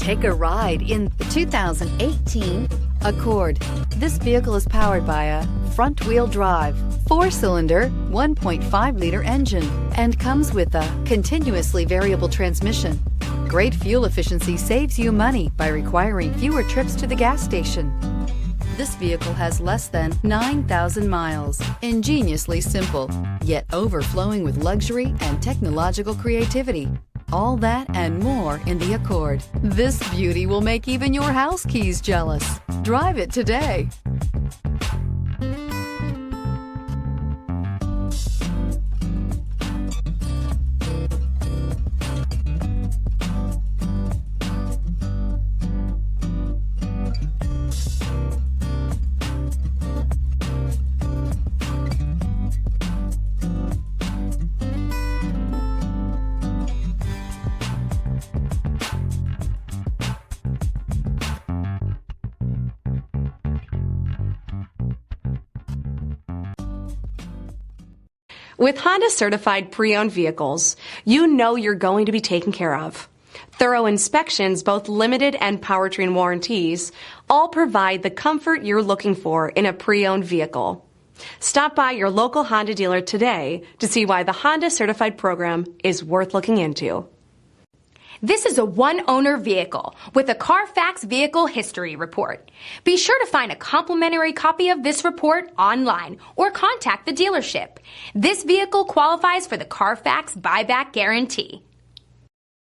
Take a ride in the 2018 Accord. This vehicle is powered by a front-wheel drive, 4-cylinder, 1.5-liter engine, and comes with a continuously variable transmission. Great fuel efficiency saves you money by requiring fewer trips to the gas station. This vehicle has less than 9,000 miles. Ingeniously simple, yet overflowing with luxury and technological creativity. All that and more in the Accord. This beauty will make even your house keys jealous. Drive it today. With Honda certified pre-owned vehicles, you know you're going to be taken care of. Thorough inspections, both limited and powertrain warranties, all provide the comfort you're looking for in a pre-owned vehicle. Stop by your local Honda dealer today to see why the Honda certified program is worth looking into. This is a one-owner vehicle with a Carfax Vehicle History Report. Be sure to find a complimentary copy of this report online or contact the dealership. This vehicle qualifies for the Carfax Buyback Guarantee.